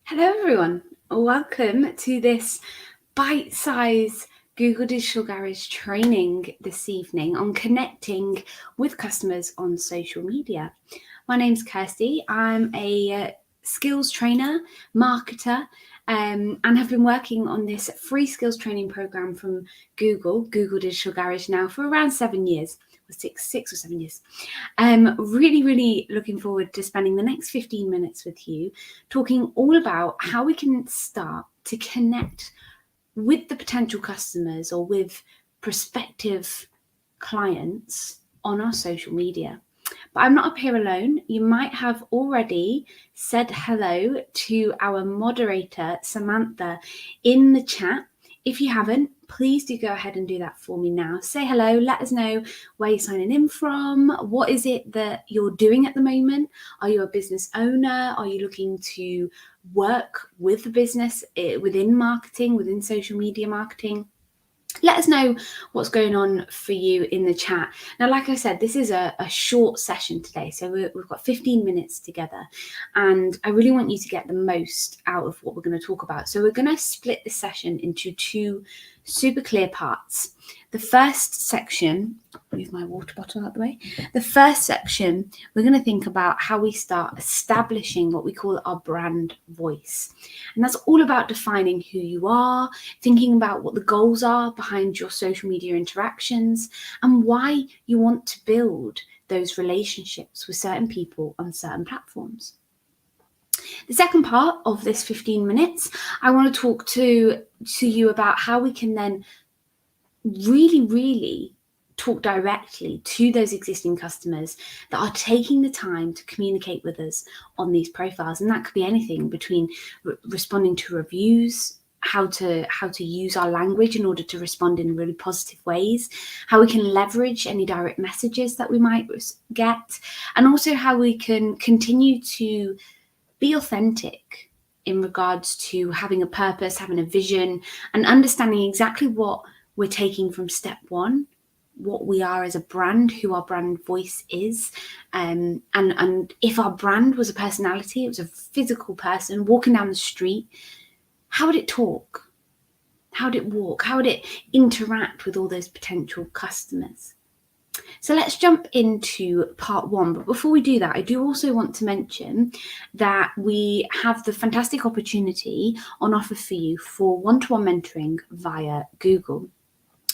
Hello everyone, welcome to this bite-sized Google Digital Garage training this evening on connecting with customers on social media. My name's Kirsty, I'm a skills trainer, marketer, and have been working on this free skills training program from Google Digital Garage now for around 7 years. 6 or 7 years. Really looking forward to spending the next 15 minutes with you talking all about how we can start to connect with the potential customers or with prospective clients on our social media. But I'm not up here alone. You might have already said hello to our moderator, Samantha, in the chat. If you haven't, please do go ahead and do that for me now. Say hello, let us know where you're signing in from. What is it that you're doing at the moment? Are you a business owner? Are you looking to work with the business within marketing, within social media marketing? Let us know what's going on for you in the chat. Now, like I said, this is a short session today, so we've got 15 minutes together, and I really want you to get the most out of what we're going to talk about. So we're going to split this session into two super clear parts. The first section, move my water bottle out the way. The first section, we're going to think about how we start establishing what we call our brand voice. And that's all about defining who you are, thinking about what the goals are behind your social media interactions, and why you want to build those relationships with certain people on certain platforms. The second part of this 15 minutes, I want to talk to you about how we can then really talk directly to those existing customers that are taking the time to communicate with us on these profiles. And that could be anything between responding to reviews, how to use our language in order to respond in really positive ways, how we can leverage any direct messages that we might get, and also how we can continue to be authentic in regards to having a purpose, having a vision, and understanding exactly what we're taking from step one, what we are as a brand, who our brand voice is, and if our brand was a personality, it was a physical person walking down the street, how would it talk? How would it walk? How would it interact with all those potential customers? So let's jump into part one. But before we do that, I do also want to mention that we have the fantastic opportunity on offer for you for one-to-one mentoring via Google.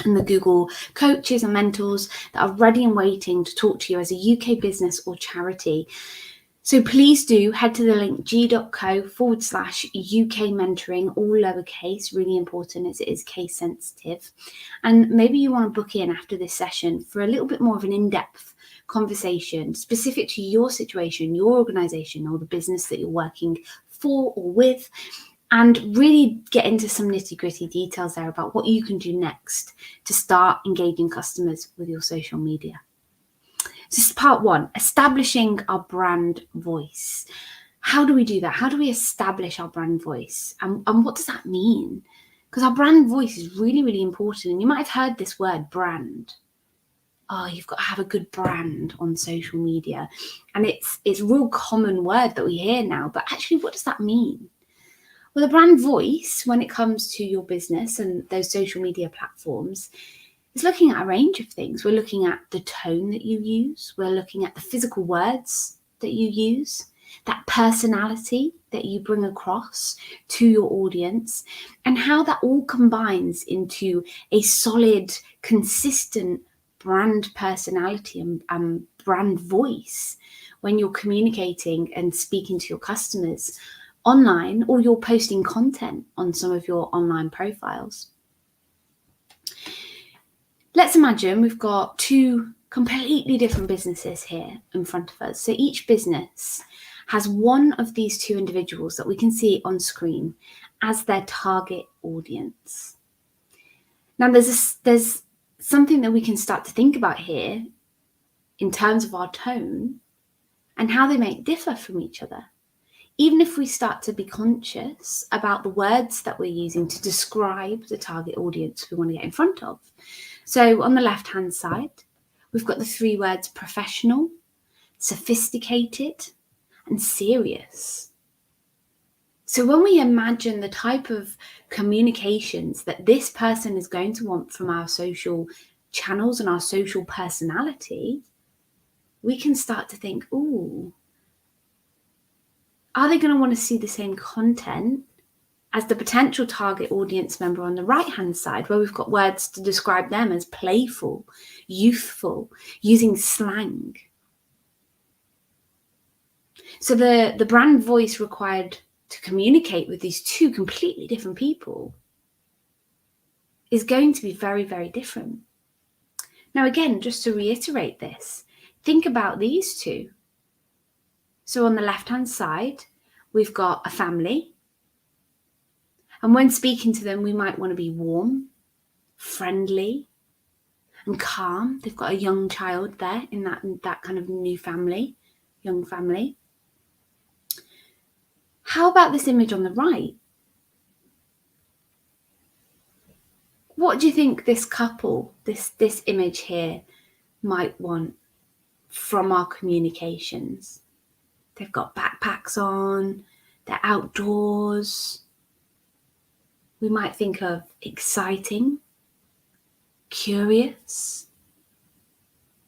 And the Google coaches and mentors that are ready and waiting to talk to you as a UK business or charity. So please do head to the link g.co/UK mentoring, all lowercase, really important as it is case sensitive. And maybe you want to book in after this session for a little bit more of an in-depth conversation specific to your situation, your organization, or the business that you're working for or with, and really get into some nitty-gritty details there about what you can do next to start engaging customers with your social media. So this is part one, establishing our brand voice. How do we do that? How do we establish our brand voice? And what does that mean? Because our brand voice is really important. And you might have heard this word, brand. Oh, you've got to have a good brand on social media. And it's a real common word that we hear now. But actually, what does that mean? Well, the brand voice, when it comes to your business and those social media platforms, is looking at a range of things. We're looking at the tone that you use. We're looking at the physical words that you use, that personality that you bring across to your audience, and how that all combines into a solid, consistent brand personality and brand voice when you're communicating and speaking to your customers online, or you're posting content on some of your online profiles. Let's imagine we've got two completely different businesses here in front of us. So each business has one of these two individuals that we can see on screen as their target audience. Now, there's something that we can start to think about here in terms of our tone and how they may differ from each other. Even if we start to be conscious about the words that we're using to describe the target audience we want to get in front of. So on the left-hand side, we've got the three words professional, sophisticated, and serious. So when we imagine the type of communications that this person is going to want from our social channels and our social personality, we can start to think, ooh, are they going to want to see the same content as the potential target audience member on the right-hand side, where we've got words to describe them as playful, youthful, using slang? So the brand voice required to communicate with these two completely different people is going to be very, very different. Now, again, just to reiterate this, think about these two. So on the left-hand side, we've got a family. And when speaking to them, we might want to be warm, friendly, and calm. They've got a young child there in that kind of new family, young family. How about this image on the right? What do you think this couple, this image here, might want from our communications? They've got backpacks on, they're outdoors. We might think of exciting, curious,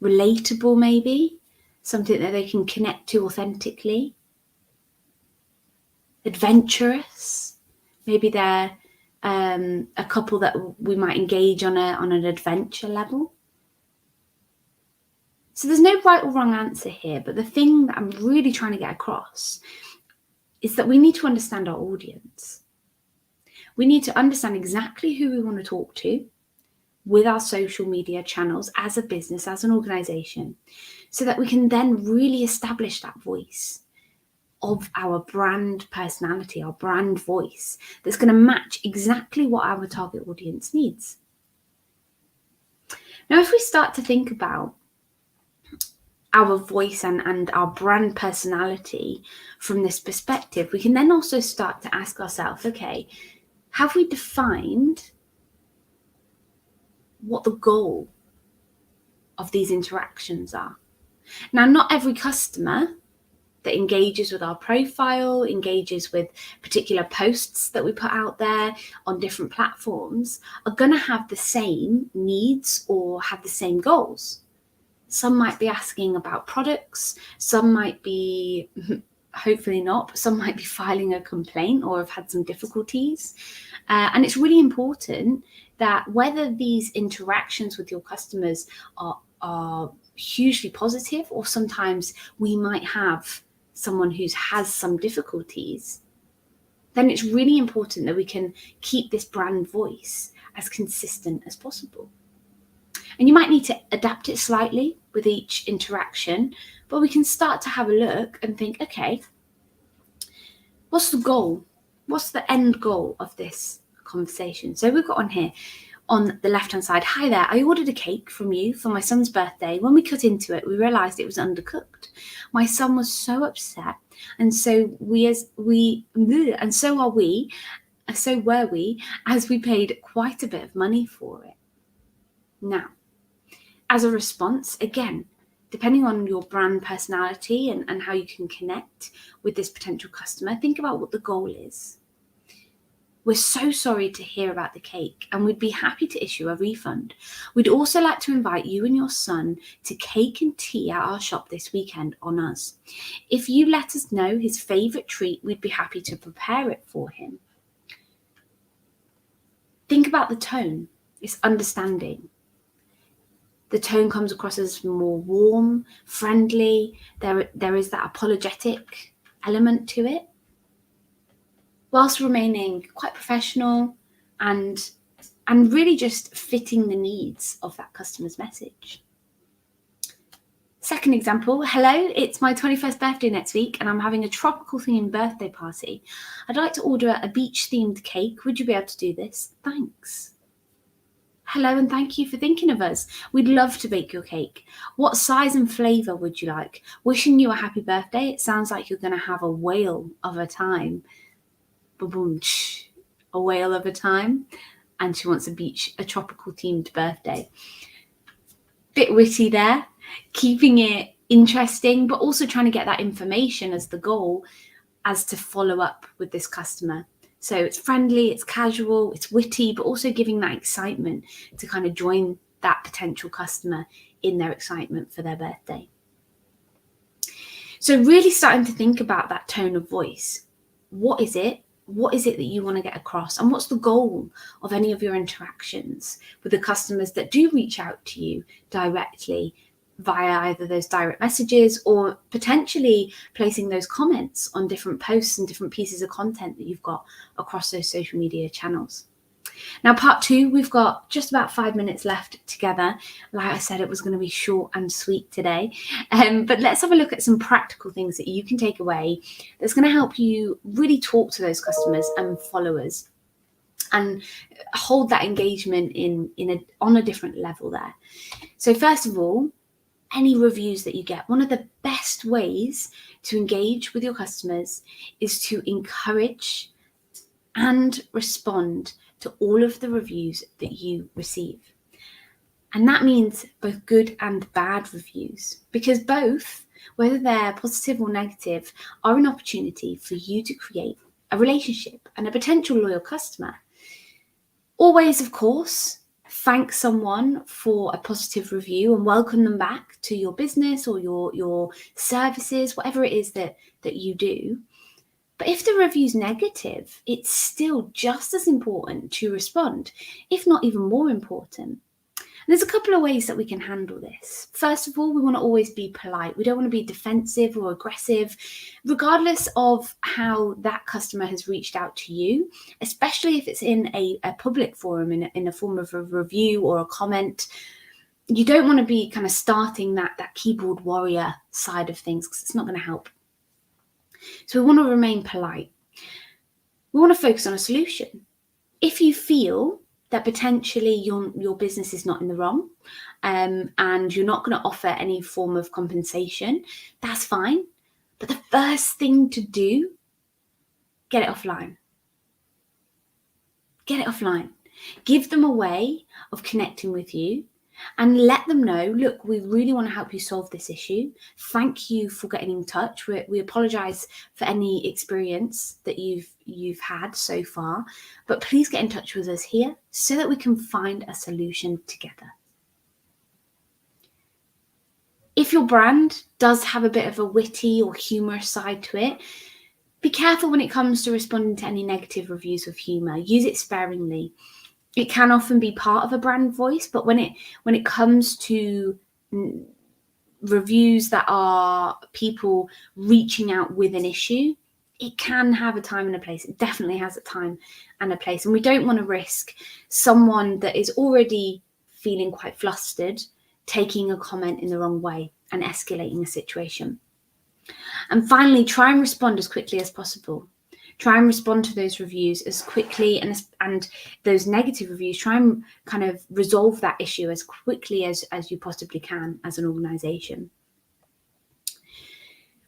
relatable maybe, something that they can connect to authentically. Adventurous, maybe they're a couple that we might engage on an adventure level. So there's no right or wrong answer here, but the thing that I'm really trying to get across is that we need to understand our audience. We need to understand exactly who we want to talk to with our social media channels as a business, as an organization, so that we can then really establish that voice of our brand personality, our brand voice, that's going to match exactly what our target audience needs. Now, if we start to think about our voice and our brand personality from this perspective, we can then also start to ask ourselves, okay, have we defined what the goal of these interactions are? Now, not every customer that engages with our profile, engages with particular posts that we put out there on different platforms, are going to have the same needs or have the same goals. Some might be asking about products, some might be, hopefully not, but some might be filing a complaint or have had some difficulties. And it's really important that whether these interactions with your customers are hugely positive, or sometimes we might have someone who has some difficulties, then it's really important that we can keep this brand voice as consistent as possible. And you might need to adapt it slightly with each interaction, but we can start to have a look and think, okay, what's the goal? What's the end goal of this conversation? So we've got on here, on the left-hand side, hi there, I ordered a cake from you for my son's birthday. When we cut into it, we realised it was undercooked. My son was so upset, and so were we, as we paid quite a bit of money for it. Now, as a response, again, depending on your brand personality and how you can connect with this potential customer, think about what the goal is. We're so sorry to hear about the cake, and we'd be happy to issue a refund. We'd also like to invite you and your son to cake and tea at our shop this weekend on us. If you let us know his favourite treat, we'd be happy to prepare it for him. Think about the tone. It's understanding. The tone comes across as more warm, friendly. There is that apologetic element to it, whilst remaining quite professional and really just fitting the needs of that customer's message. Second example, hello, it's my 21st birthday next week and I'm having a tropical themed birthday party. I'd like to order a beach themed cake. Would you be able to do this? Thanks. Hello, and thank you for thinking of us. We'd love to bake your cake. What size and flavour would you like? Wishing you a happy birthday. It sounds like you're going to have a whale of a time. Ba-boom, a whale of a time. And she wants a tropical themed birthday. Bit witty there, keeping it interesting, but also trying to get that information as the goal as to follow up with this customer. So it's friendly, it's casual, it's witty, but also giving that excitement to kind of join that potential customer in their excitement for their birthday. So really starting to think about that tone of voice. What is it? What is it that you want to get across? And what's the goal of any of your interactions with the customers that do reach out to you directly via either those direct messages or potentially placing those comments on different posts and different pieces of content that you've got across those social media channels? Now, part 2, we've got just about 5 minutes left together. Like I said, it was going to be short and sweet today. But let's have a look at some practical things that you can take away that's going to help you really talk to those customers and followers and hold that engagement on a different level there. So first of all, any reviews that you get, one of the best ways to engage with your customers is to encourage and respond to all of the reviews that you receive. And that means both good and bad reviews, because both, whether they're positive or negative, are an opportunity for you to create a relationship and a potential loyal customer. Always, of course, thank someone for a positive review and welcome them back to your business or your services, whatever it is that you do. But if the review's negative, it's still just as important to respond, if not even more important. And there's a couple of ways that we can handle this. First of all, we want to always be polite. We don't want to be defensive or aggressive, regardless of how that customer has reached out to you, especially if it's in a public forum, in a form of a review or a comment. You don't want to be kind of starting that keyboard warrior side of things, because it's not going to help. So we want to remain polite. We want to focus on a solution. If you feel that potentially your business is not in the wrong and you're not going to offer any form of compensation, that's fine. But the first thing to do, get it offline. Get it offline. Give them a way of connecting with you and let them know, look, we really want to help you solve this issue. Thank you for getting in touch. We apologize for any experience that you've had so far, but please get in touch with us here so that we can find a solution together. If your brand does have a bit of a witty or humorous side to it, be careful when it comes to responding to any negative reviews with humor. Use it sparingly. It can often be part of a brand voice, but when it comes to reviews that are people reaching out with an issue, it can have a time and a place. It definitely has a time and a place. And we don't want to risk someone that is already feeling quite flustered taking a comment in the wrong way and escalating the situation. And finally, try and respond as quickly as possible. Try and respond to those reviews as quickly, and those negative reviews, try and kind of resolve that issue as quickly as you possibly can as an organization.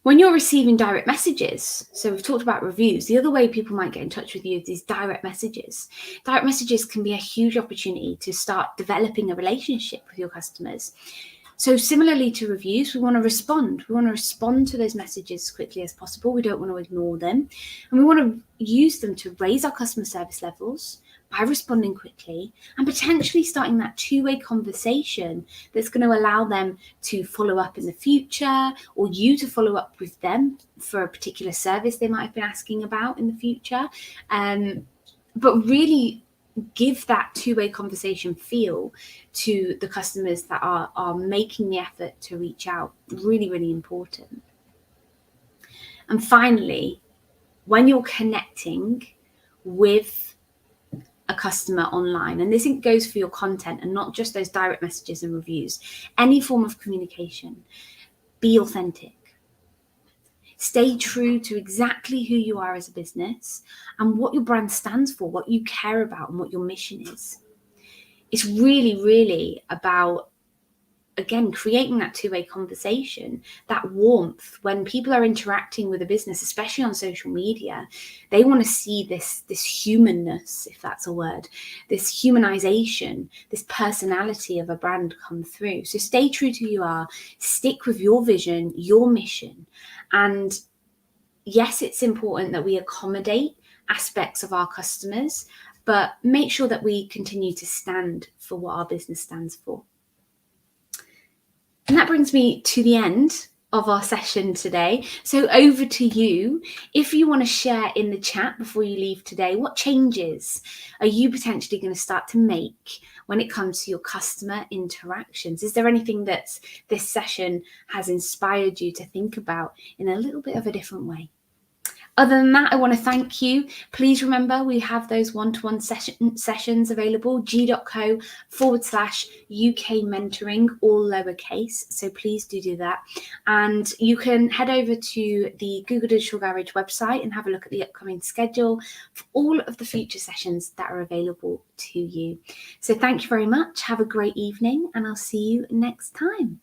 When you're receiving direct messages, so we've talked about reviews, the other way people might get in touch with you is direct messages. Direct messages can be a huge opportunity to start developing a relationship with your customers. So similarly to reviews, we want to respond. We want to respond to those messages as quickly as possible. We don't want to ignore them. And we want to use them to raise our customer service levels by responding quickly and potentially starting that two-way conversation that's going to allow them to follow up in the future, or you to follow up with them for a particular service they might have been asking about in the future. But really give that two-way conversation feel to the customers that are making the effort to reach out. Really, really important. And finally, when you're connecting with a customer online, and this goes for your content and not just those direct messages and reviews, any form of communication, be authentic. Stay true to exactly who you are as a business and what your brand stands for, what you care about, and what your mission is. It's really, really about, again, creating that two-way conversation, that warmth. When people are interacting with a business, especially on social media, they want to see this humanness, if that's a word, this humanization, this personality of a brand come through. So stay true to who you are, stick with your vision, your mission, and yes, it's important that we accommodate aspects of our customers, but make sure that we continue to stand for what our business stands for. And that brings me to the end of our session today. So over to you. If you want to share in the chat before you leave today, what changes are you potentially going to start to make when it comes to your customer interactions? Is there anything that this session has inspired you to think about in a little bit of a different way? Other than that, I want to thank you. Please remember we have those one-to-one sessions available, g.co/UK mentoring, all lowercase. So please do that. And you can head over to the Google Digital Garage website and have a look at the upcoming schedule for all of the future sessions that are available to you. So thank you very much. Have a great evening, and I'll see you next time.